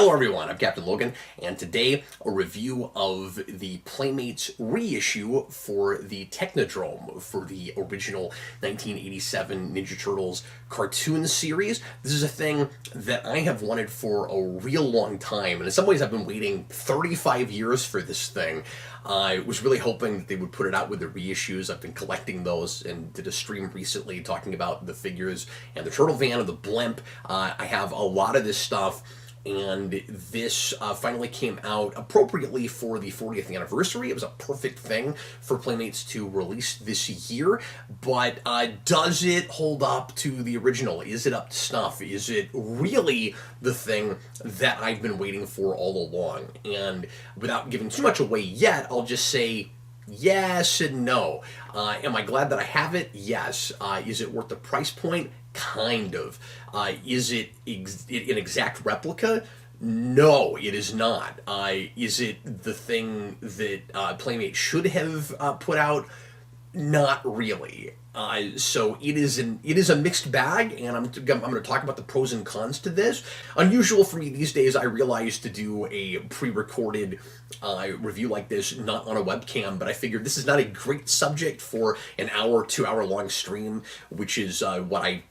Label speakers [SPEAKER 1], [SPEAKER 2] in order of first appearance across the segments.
[SPEAKER 1] Hello everyone, I'm Captain Logan, and today a review of the Playmates reissue for the Technodrome for the original 1987 Ninja Turtles cartoon series. This is a thing that I have wanted for a real long time, and in some ways I've been waiting 35 years for this thing. I was really hoping that they would put it out with the reissues. I've been collecting those and did a stream recently talking about the figures and the Turtle Van and the Blimp. I have a lot of this stuff, and this finally came out appropriately for the 40th anniversary. It was a perfect thing for Playmates to release this year, but does it hold up to the original? Is it up to snuff? Is it really the thing that I've been waiting for all along? And without giving too much away yet, I'll just say yes and no. Am I glad that I have it? Yes. Is it worth the price point? Kind of. Is it an exact replica? No, it is not. Is it the thing that Playmate should have put out? Not really. So it is a mixed bag, and I'm going to talk about the pros and cons to this. Unusual for me these days, I realize, to do a pre-recorded review like this, not on a webcam, but I figured this is not a great subject for an hour, 2-hour long stream, which is what I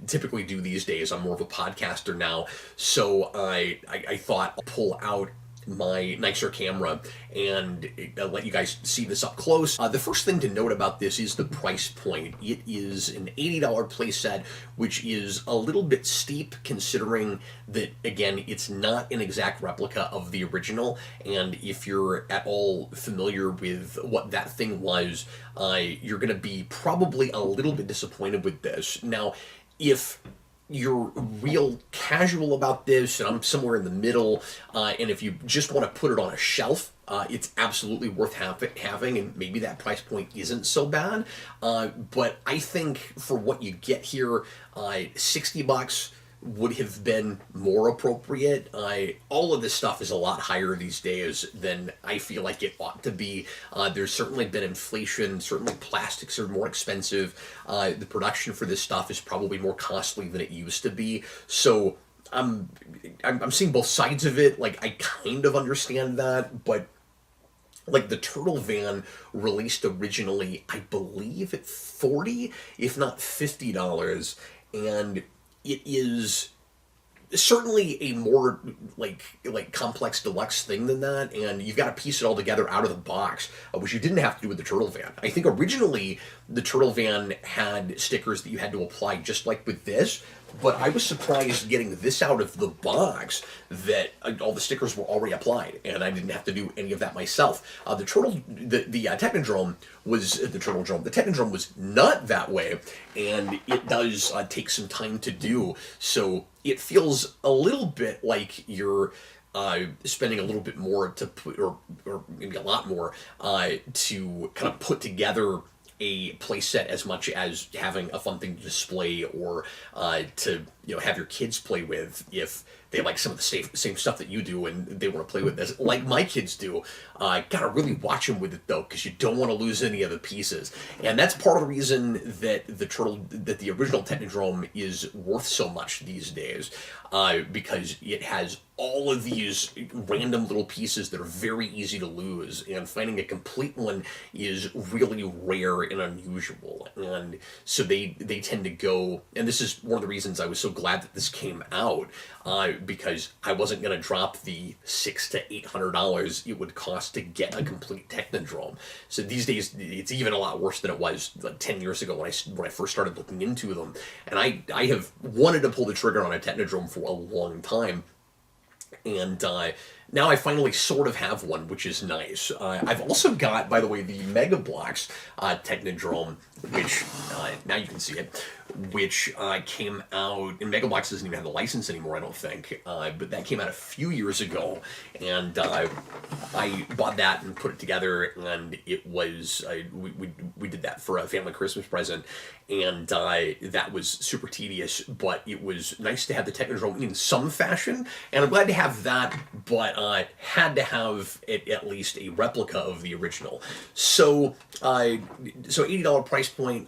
[SPEAKER 1] typically do these days. I'm more of a podcaster now, so I thought I'll pull out my nicer camera and let you guys see this up close. The first thing to note about this is the price point. It is an $80 playset, which is a little bit steep considering that, again, it's not an exact replica of the original, and if you're at all familiar with what that thing was, you're going to be probably a little bit disappointed with this. Now, if you're real casual about this, and I'm somewhere in the middle, and if you just want to put it on a shelf, it's absolutely worth having, and maybe that price point isn't so bad. But I think for what you get here, $60 would have been more appropriate. All of this stuff is a lot higher these days than I feel like it ought to be. There's certainly been inflation. Certainly plastics are more expensive. The production for this stuff is probably more costly than it used to be. So I'm seeing both sides of it. Like, I kind of understand that, but like, the Turtle Van released originally, I believe, at $40, if not $50, and it is certainly a more like complex deluxe thing than that, and you've got to piece it all together out of the box, which you didn't have to do with the Turtle Van. I think originally the Turtle Van had stickers that you had to apply just like with this, but I was surprised getting this out of the box that all the stickers were already applied, and I didn't have to do any of that myself. The Technodrome was not that way, and it does take some time to do, so it feels a little bit like you're spending a little bit more to put, or maybe a lot more, to kind of put together a playset, as much as having a fun thing to display or to have your kids play with if they like some of the same stuff that you do and they want to play with this, like my kids do. Gotta really watch them with it though, because you don't want to lose any of the pieces, and that's part of the reason that the original Technodrome is worth so much these days, because it has all of these random little pieces that are very easy to lose, and finding a complete one is really rare and unusual. And so they tend to go, and this is one of the reasons I was so glad that this came out, because I wasn't going to drop the $600 to $800 it would cost to get a complete Technodrome. So these days it's even a lot worse than it was like 10 years ago when I first started looking into them, and I have wanted to pull the trigger on a Technodrome for a long time. And now I finally sort of have one, which is nice. I've also got, by the way, the Mega Bloks Technodrome, which, now you can see it, which came out, and Mega Bloks doesn't even have the license anymore, I don't think, but that came out a few years ago, and I bought that and put it together, and it was, we did that for a family Christmas present, and that was super tedious, but it was nice to have the Technodrome in some fashion, and I'm glad to have that, but had to have it at least a replica of the original. So $80 price point,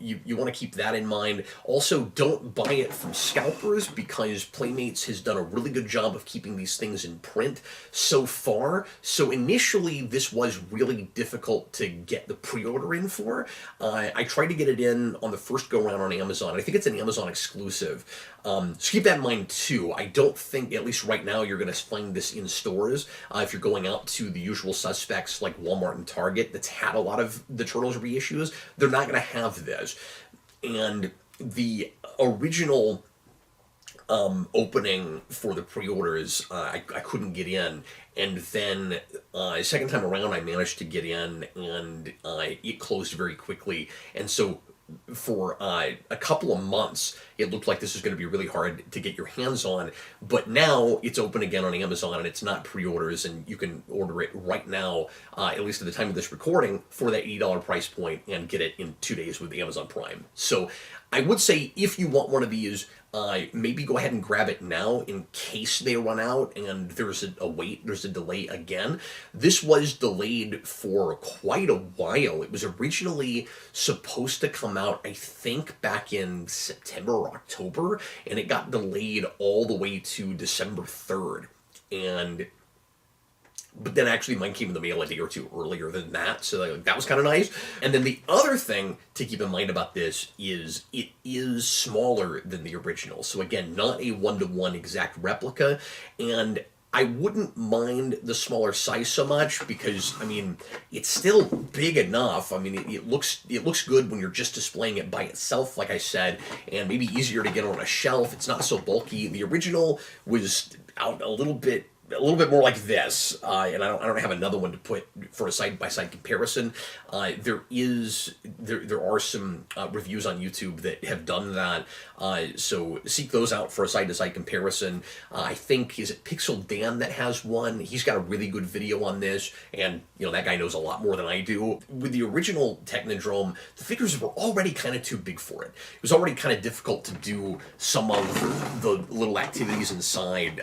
[SPEAKER 1] you want to keep that in mind. mind. Also, don't buy it from scalpers, because Playmates has done a really good job of keeping these things in print so far. So initially, this was really difficult to get the pre-order in for. I tried to get it in on the first go-around on Amazon. I think it's an Amazon exclusive. So keep that in mind too. I don't think, at least right now, you're going to find this in stores. If you're going out to the usual suspects like Walmart and Target that's had a lot of the Turtles reissues, they're not going to have this. And the original opening for the pre-orders, I couldn't get in. And then second time around, I managed to get in, and it closed very quickly. And so for a couple of months, it looked like this was going to be really hard to get your hands on. But now it's open again on Amazon, and it's not pre-orders, and you can order it right now, at least at the time of this recording, for that $80 price point, and get it in 2 days with Amazon Prime. So I would say, if you want one of these, maybe go ahead and grab it now in case they run out and there's a wait, there's a delay again. This was delayed for quite a while. It was originally supposed to come out, I think, back in September or October, and it got delayed all the way to December 3rd. But then actually mine came in the mail a day or two earlier than that, so that was kind of nice. And then the other thing to keep in mind about this is it is smaller than the original. So again, not a one-to-one exact replica, and I wouldn't mind the smaller size so much, because, I mean, it's still big enough. I mean, it looks good when you're just displaying it by itself, like I said, and maybe easier to get on a shelf. It's not so bulky. The original was out a little bit more like this, and I don't have another one to put for a side-by-side comparison. There are some reviews on YouTube that have done that, so seek those out for a side-to-side comparison. I think, is it Pixel Dan that has one? He's got a really good video on this, and that guy knows a lot more than I do. With the original Technodrome, the figures were already kind of too big for it. It was already kind of difficult to do some of the little activities inside,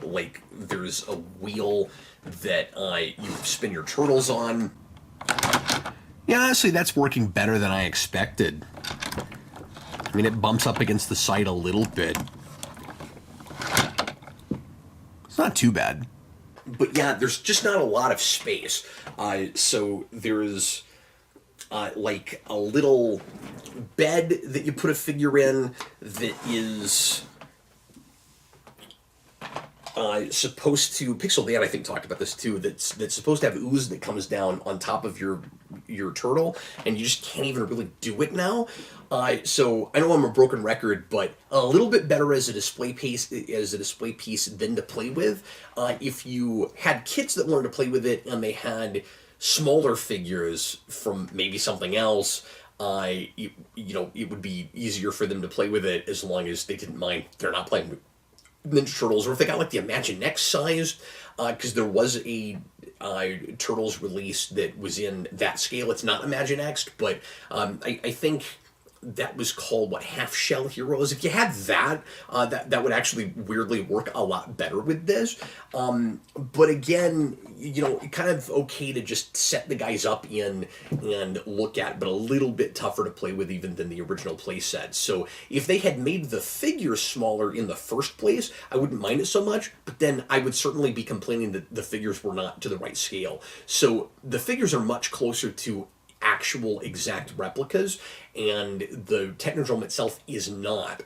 [SPEAKER 1] like there's a wheel that you spin your turtles on. Yeah, honestly, that's working better than I expected. I mean, it bumps up against the side a little bit. It's not too bad. But yeah, there's just not a lot of space. So there's like a little bed that you put a figure in that is supposed to, Pixel Dan I think talked about this too, that's supposed to have ooze that comes down on top of your turtle, and you just can't even really do it now. So I know I'm a broken record, but a little bit better as a display piece than to play with. If you had kids that wanted to play with it and they had smaller figures from maybe something else, it would be easier for them to play with it, as long as they didn't mind they're not playing with Ninja Turtles, or if they got like the Imaginext size, because there was a Turtles release that was in that scale. It's not Imaginext, but I think that was called, Half Shell Heroes. If you had that, that would actually weirdly work a lot better with this. But again, kind of okay to just set the guys up in and look at, but a little bit tougher to play with even than the original playset. So if they had made the figures smaller in the first place, I wouldn't mind it so much, but then I would certainly be complaining that the figures were not to the right scale. So the figures are much closer to actual exact replicas, and the Technodrome itself is not.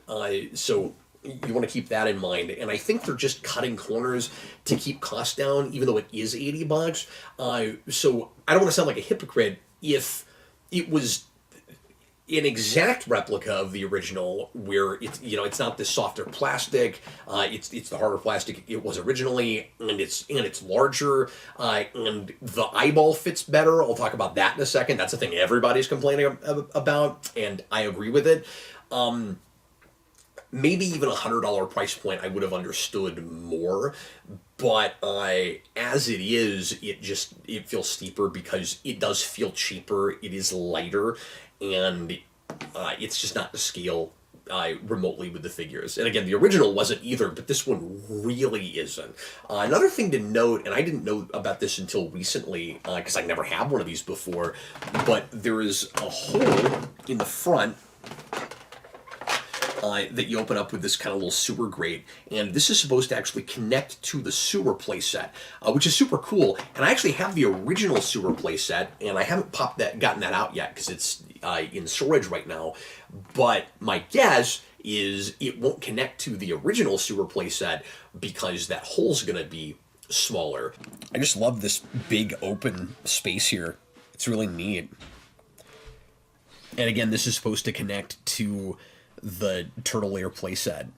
[SPEAKER 1] So you want to keep that in mind. And I think they're just cutting corners to keep costs down, even though it is $80. So I don't want to sound like a hypocrite. If it was an exact replica of the original, where it's not this softer plastic, it's the harder plastic it was originally, and it's larger, and the eyeball fits better. I'll talk about that in a second. That's the thing everybody's complaining about, and I agree with it. Maybe even $100 price point I would have understood more, but as it is, it feels steeper because it does feel cheaper. It is lighter, and it's just not to scale remotely with the figures. And again, the original wasn't either, but this one really isn't. Another thing to note, and I didn't know about this until recently, because I never had one of these before, but there is a hole in the front that you open up with this kind of little sewer grate, and this is supposed to actually connect to the sewer playset, which is super cool. And I actually have the original sewer playset, and I haven't gotten that out yet because it's in storage right now. But my guess is it won't connect to the original sewer playset because that hole's going to be smaller. I just love this big open space here. It's really neat. And again, this is supposed to connect to the Turtle Lair playset,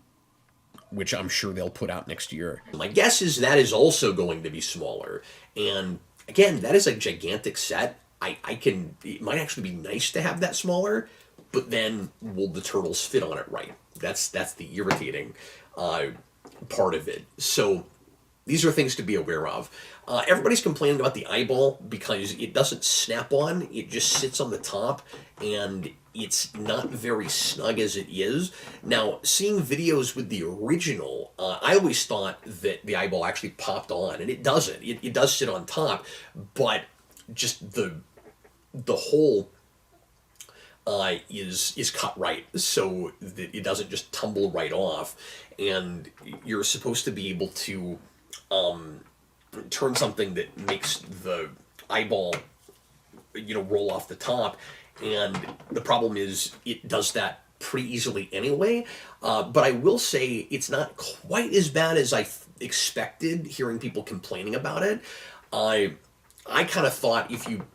[SPEAKER 1] which I'm sure they'll put out next year. My guess is that is also going to be smaller. And again, that is a gigantic set. It might actually be nice to have that smaller, but then will the turtles fit on it right? That's the irritating part of it. So these are things to be aware of. Everybody's complaining about the eyeball because it doesn't snap on. It just sits on the top, and it's not very snug as it is. Now, seeing videos with the original, I always thought that the eyeball actually popped on, and it doesn't. It does sit on top, but just the hole is cut right so that it doesn't just tumble right off. And you're supposed to be able to turn something that makes the eyeball, roll off the top, and the problem is it does that pretty easily anyway. But I will say it's not quite as bad as I expected, hearing people complaining about it. I kind of thought if you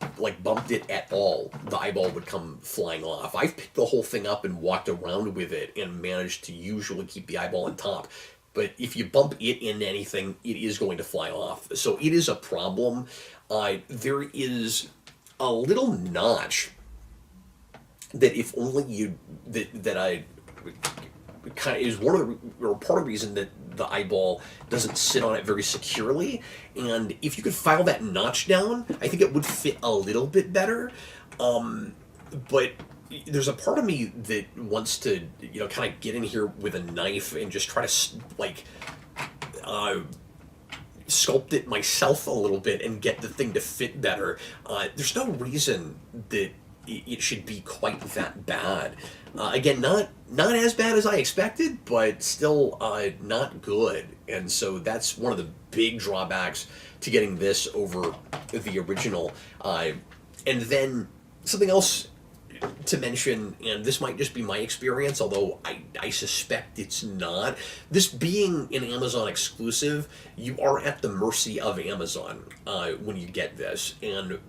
[SPEAKER 1] bumped it at all, the eyeball would come flying off. I've picked the whole thing up and walked around with it and managed to usually keep the eyeball on top. But if you bump it into anything, it is going to fly off. So it is a problem. There is a little notch that if only that I kind of is one of the, or part of the reason that the eyeball doesn't sit on it very securely. And if you could file that notch down, I think it would fit a little bit better. But there's a part of me that wants to, kind of get in here with a knife and just try to sculpt it myself a little bit and get the thing to fit better. There's no reason that it should be quite that bad. Again, not as bad as I expected, but still not good. And so that's one of the big drawbacks to getting this over the original. And then something else to mention, and this might just be my experience, although I suspect it's not. This being an Amazon exclusive, you are at the mercy of Amazon when you get this. And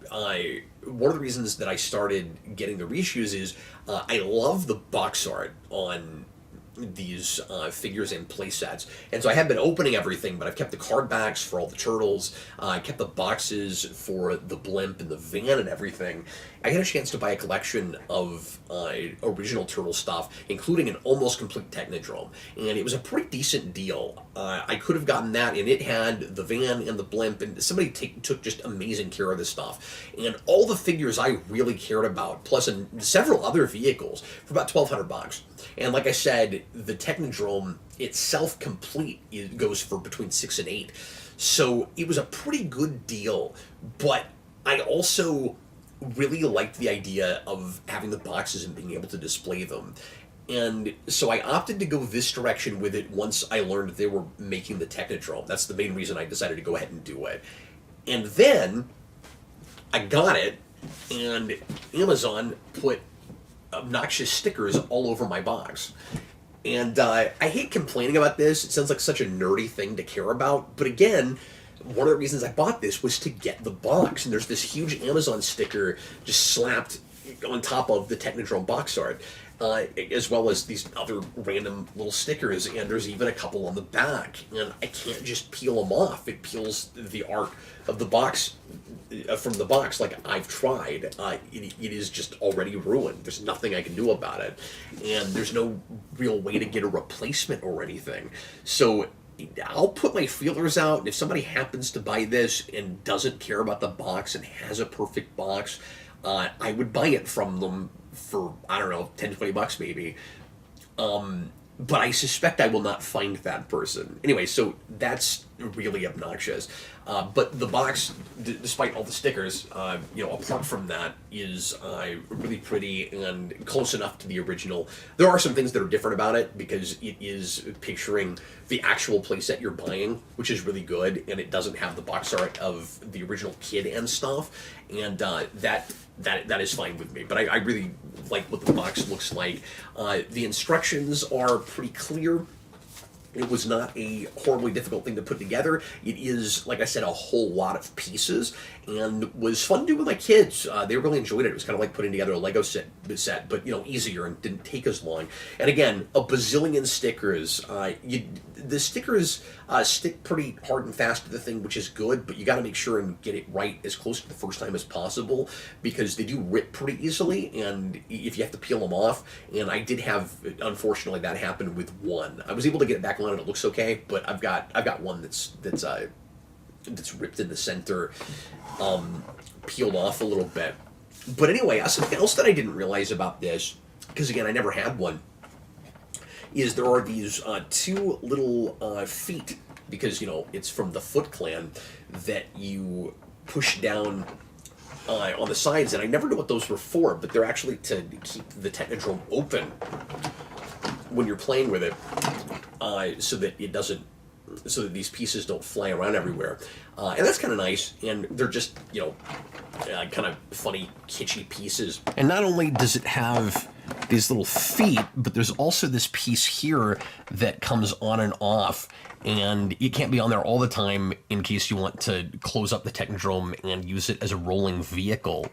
[SPEAKER 1] one of the reasons that I started getting the reissues is I love the box art on these figures and play sets. And so I have been opening everything, but I've kept the card backs for all the turtles. I kept the boxes for the blimp and the van and everything. I had a chance to buy a collection of original turtle stuff, including an almost complete Technodrome. And it was a pretty decent deal. I could have gotten that, and it had the van and the blimp, and somebody took just amazing care of this stuff. And all the figures I really cared about, plus several other vehicles, for about $1,200. And like I said, the Technodrome itself complete goes for between $6 and $8. So it was a pretty good deal, but I also really liked the idea of having the boxes and being able to display them. And so I opted to go this direction with it once I learned they were making the Technodrome. That's the main reason I decided to go ahead and do it. And then I got it, and Amazon put obnoxious stickers all over my box. And I hate complaining about this. It sounds like such a nerdy thing to care about. But again, one of the reasons I bought this was to get the box. And there's this huge Amazon sticker just slapped on top of the Technodrome box art, as well as these other random little stickers. And there's even a couple on the back. And I can't just peel them off. It peels the art of the box from the box like I've tried. It is just already ruined. There's nothing I can do about it. And there's no real way to get a replacement or anything. So I'll put my feelers out, and if somebody happens to buy this and doesn't care about the box and has a perfect box, I would buy it from them for, I don't know, 10, 20 bucks maybe. But I suspect I will not find that person. Anyway, so that's really obnoxious. But the box, despite all the stickers, apart from that, is really pretty and close enough to the original. There are some things that are different about it because it is picturing the actual playset you're buying, which is really good, and it doesn't have the box art of the original kid and stuff, and that is fine with me. But I really like what the box looks like. The instructions are pretty clear. It was not a horribly difficult thing to put together. It is, like I said, a whole lot of pieces, and was fun to do with my kids. They really enjoyed it. It was kind of like putting together a Lego set, but easier and didn't take as long. And again, a bazillion stickers. The stickers stick pretty hard and fast to the thing, which is good, but you got to make sure and get it right as close to the first time as possible, because they do rip pretty easily, and if you have to peel them off, and I did have, unfortunately, that happen with one. I was able to get it back on and it looks okay, but I've got one that's ripped in the center, peeled off a little bit. But anyway, something else that I didn't realize about this, because again, I never had one, is there are these two little feet, because it's from the Foot Clan, that you push down on the sides, and I never knew what those were for, but they're actually to keep the Technodrome open when you're playing with it, so that these pieces don't fly around everywhere, and that's kind of nice. And they're just kind of funny, kitschy pieces. And not only does it have these little feet, but there's also this piece here that comes on and off, and it can't be on there all the time in case you want to close up the Technodrome and use it as a rolling vehicle.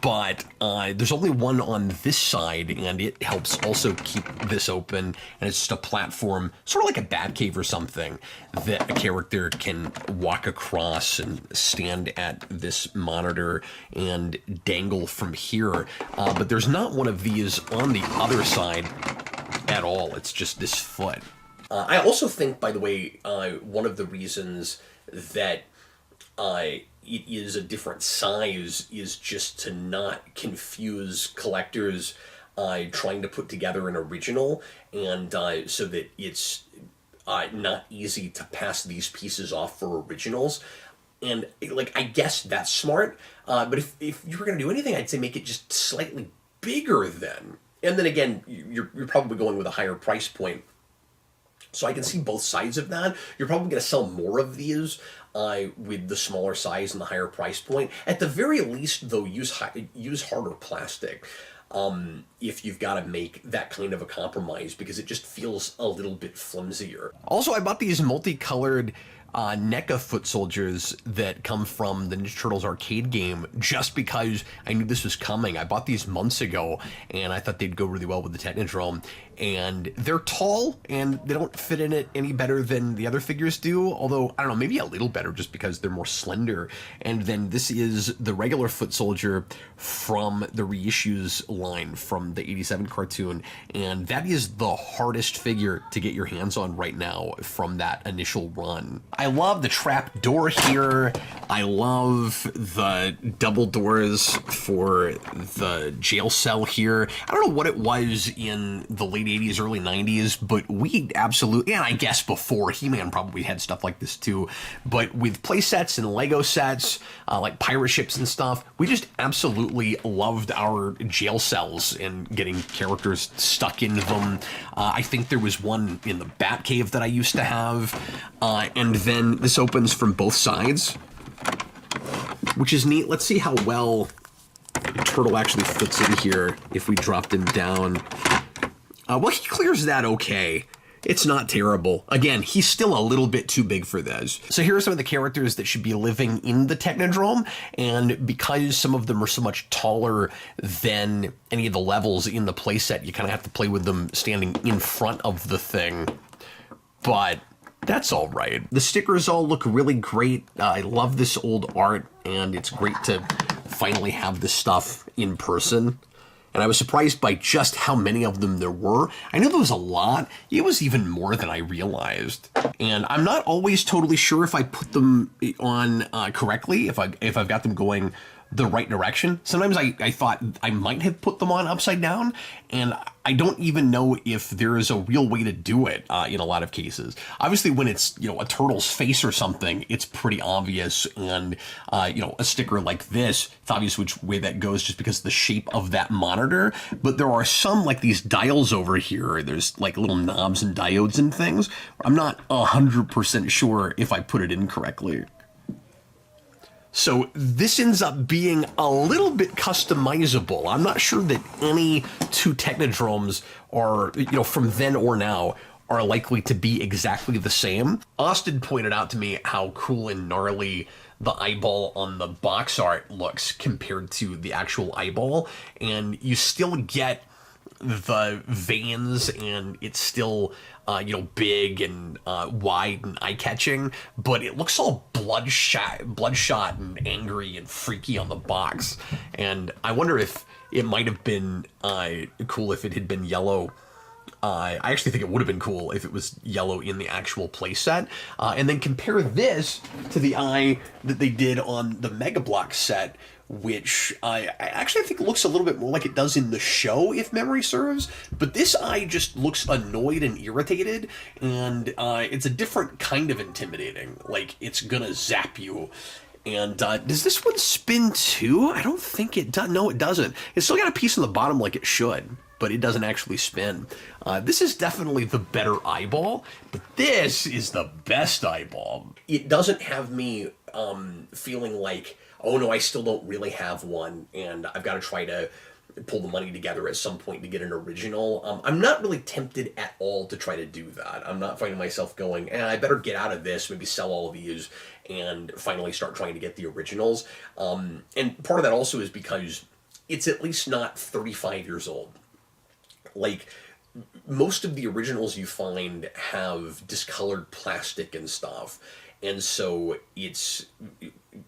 [SPEAKER 1] But there's only one on this side, and it helps also keep this open, and it's just a platform, sort of like a bat cave or something, that a character can walk across and stand at this monitor and dangle from here. But there's not one of these on the other side at all. It's just this foot. I also think, by the way, one of the reasons that it is a different size is just to not confuse collectors trying to put together an original, and so that it's not easy to pass these pieces off for originals. And I guess that's smart, but if you were going to do anything, I'd say make it just slightly bigger then. And then again, you're probably going with a higher price point. So I can see both sides of that. You're probably going to sell more of these with the smaller size and the higher price point. At the very least, though, use harder plastic if you've got to make that kind of a compromise, because it just feels a little bit flimsier. Also, I bought these multicolored NECA foot soldiers that come from the Ninja Turtles arcade game just because I knew this was coming. I bought these months ago, and I thought they'd go really well with the Technodrome. And they're tall, and they don't fit in it any better than the other figures do, although, I don't know, maybe a little better just because they're more slender. And then this is the regular foot soldier from the reissues line from the 87 cartoon, and that is the hardest figure to get your hands on right now from that initial run. I love the trap door here. I love the double doors for the jail cell here. I don't know what it was in the late 80s, early 90s, but we absolutely, and I guess before, He-Man probably had stuff like this too, but with play sets and Lego sets, like pirate ships and stuff, we just absolutely loved our jail cells and getting characters stuck in them. I think there was one in the Batcave that I used to have, and then this opens from both sides, which is neat. Let's see how well Turtle actually fits in here if we dropped him down. Well, he clears that okay. It's not terrible. Again, he's still a little bit too big for this. So here are some of the characters that should be living in the Technodrome, and because some of them are so much taller than any of the levels in the playset, you kind of have to play with them standing in front of the thing. But that's all right. The stickers all look really great. I love this old art, and it's great to finally have this stuff in person. And I was surprised by just how many of them there were. I knew there was a lot. It was even more than I realized. And I'm not always totally sure if I put them on correctly, if I've got them going the right direction. Sometimes I thought I might have put them on upside down, and I don't even know if there is a real way to do it in a lot of cases. Obviously, when it's, you know, a turtle's face or something, it's pretty obvious, and you know, a sticker like this, it's obvious which way that goes just because of the shape of that monitor. But there are some, like these dials over here, there's like little knobs and diodes and things. I'm not 100% sure if I put it in correctly. So this ends up being a little bit customizable. I'm not sure that any two Technodromes are, you know, from then or now, are likely to be exactly the same. Austin pointed out to me how cool and gnarly the eyeball on the box art looks compared to the actual eyeball, and you still get the veins, and it's still you know, big and wide and eye-catching, but it looks all bloodshot and angry and freaky on the box. And I wonder if it might have been cool if it had been yellow. I actually think it would have been cool if it was yellow in the actual playset. And then compare this to the eye that they did on the Mega Block set, which I actually think looks a little bit more like it does in the show, if memory serves. But this eye just looks annoyed and irritated, and it's a different kind of intimidating. Like, it's gonna zap you. And does this one spin too? I don't think it does. No, it doesn't. It's still got a piece on the bottom like it should, but it doesn't actually spin. This is definitely the better eyeball, but this is the best eyeball. It doesn't have me feeling like, oh no, I still don't really have one, and I've got to try to pull the money together at some point to get an original. I'm not really tempted at all to try to do that. I'm not finding myself going, I better get out of this, maybe sell all of these, and finally start trying to get the originals. And part of that also is because it's at least not 35 years old. Like, most of the originals you find have discolored plastic and stuff, and so it's,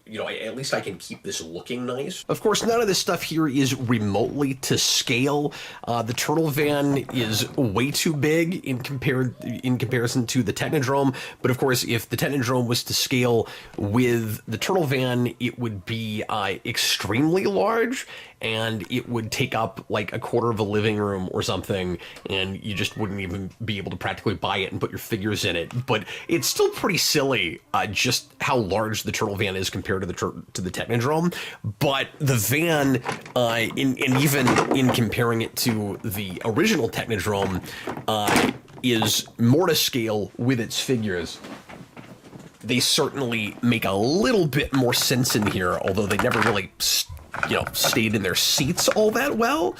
[SPEAKER 1] you know, at least I can keep this looking nice. Of course, none of this stuff here is remotely to scale. The Turtle Van is way too big in comparison to the Technodrome, but of course, if the Technodrome was to scale with the Turtle Van, it would be extremely large, and it would take up like a quarter of a living room or something, and you just wouldn't even be able to practically buy it and put your figures in it. But it's still pretty silly just how large the Turtle Van is compared to the Technodrome. But the van, and even in comparing it to the original Technodrome, is more to scale with its figures. They certainly make a little bit more sense in here, although they never really, you know, stayed in their seats all that well.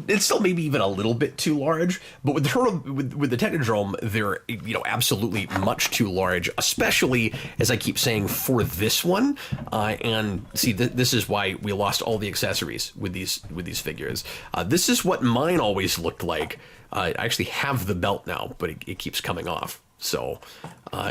[SPEAKER 1] It's still maybe even a little bit too large, but with the Technodrome, they're, you know, absolutely much too large, especially, as I keep saying, for this one. And see, this is why we lost all the accessories with these figures. This is what mine always looked like. I actually have the belt now, but it keeps coming off. So,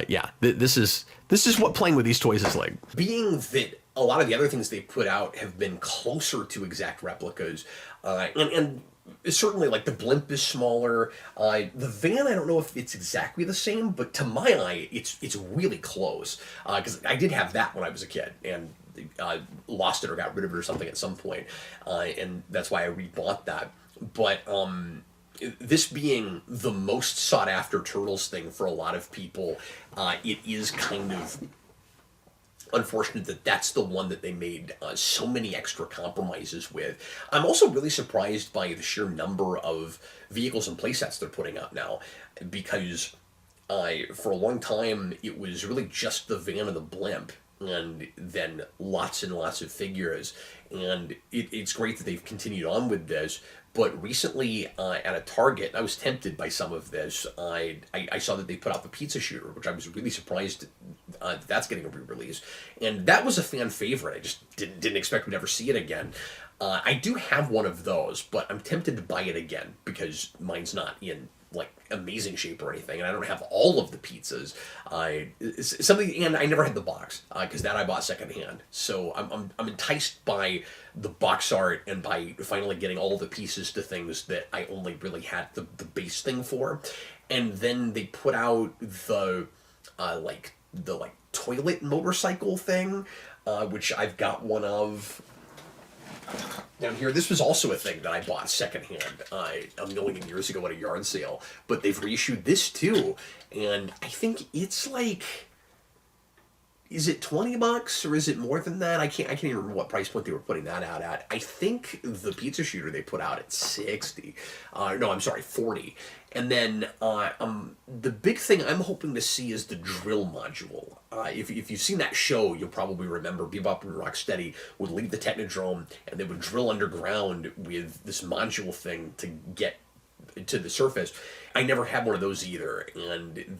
[SPEAKER 1] yeah, this is what playing with these toys is like. Being that a lot of the other things they put out have been closer to exact replicas, and certainly, like, the blimp is smaller. The van, I don't know if it's exactly the same, but to my eye, it's really close. Because I did have that when I was a kid, and lost it or got rid of it or something at some point, and that's why I rebought that. But this being the most sought after Turtles thing for a lot of people, it is kind of unfortunate that that's the one that they made so many extra compromises with. I'm also really surprised by the sheer number of vehicles and playsets they're putting out now, because for a long time it was really just the van and the blimp, and then lots and lots of figures, and it's great that they've continued on with this. But recently at a Target, I was tempted by some of this. I saw that they put out the Pizza Shooter, which I was really surprised that's getting a re-release. And that was a fan favorite. I just didn't expect we'd ever see it again. I do have one of those, but I'm tempted to buy it again because mine's not in like amazing shape or anything, and I don't have all of the pizzas. And I never had the box because that I bought secondhand. So I'm enticed by the box art and by finally getting all the pieces to things that I only really had the base thing for. And then they put out the toilet motorcycle thing. which I've got one of down here. This was also a thing that I bought secondhand a million years ago at a yard sale, but they've reissued this too, and I think it's like, is it $20 or is it more than that? I can't even remember what price point they were putting that out at. I think the pizza shooter they put out at 60. No, I'm sorry, 40. And then the big thing I'm hoping to see is the drill module. If you've seen that show, you'll probably remember Bebop and Rocksteady would leave the Technodrome and they would drill underground with this module thing to get to the surface. I never had one of those either, and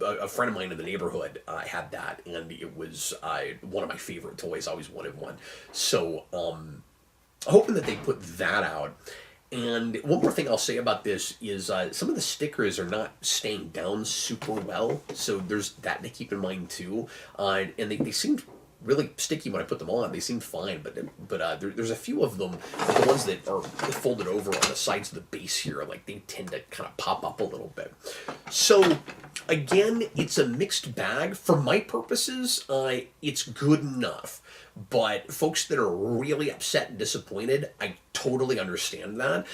[SPEAKER 1] a friend of mine in the neighborhood had that, and it was one of my favorite toys. I always wanted one. So hoping that they put that out. And one more thing I'll say about this is some of the stickers are not staying down super well, so there's that to keep in mind too. And they seemed really sticky when I put them on. They seemed fine, but there's a few of them, like the ones that are folded over on the sides of the base here, like they tend to kind of pop up a little bit. So again, it's a mixed bag. For my purposes, it's good enough. But folks that are really upset and disappointed, I totally understand that.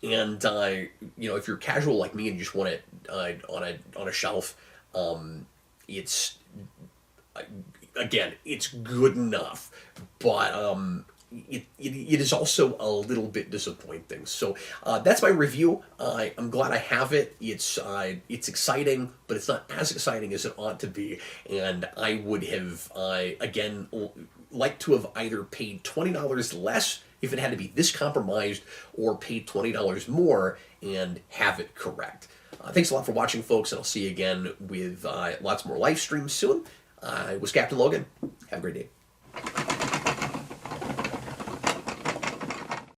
[SPEAKER 1] And if you're casual like me and you just want it on a shelf, it's again, it's good enough, but it is also a little bit disappointing. So that's my review. I'm glad I have it. It's exciting, but it's not as exciting as it ought to be. And I would have again liked to have either paid $20 less if it had to be this compromised, or paid $20 more and have it correct. Thanks a lot for watching, folks, and I'll see you again with lots more live streams soon. I was Captain Logan. Have a great day.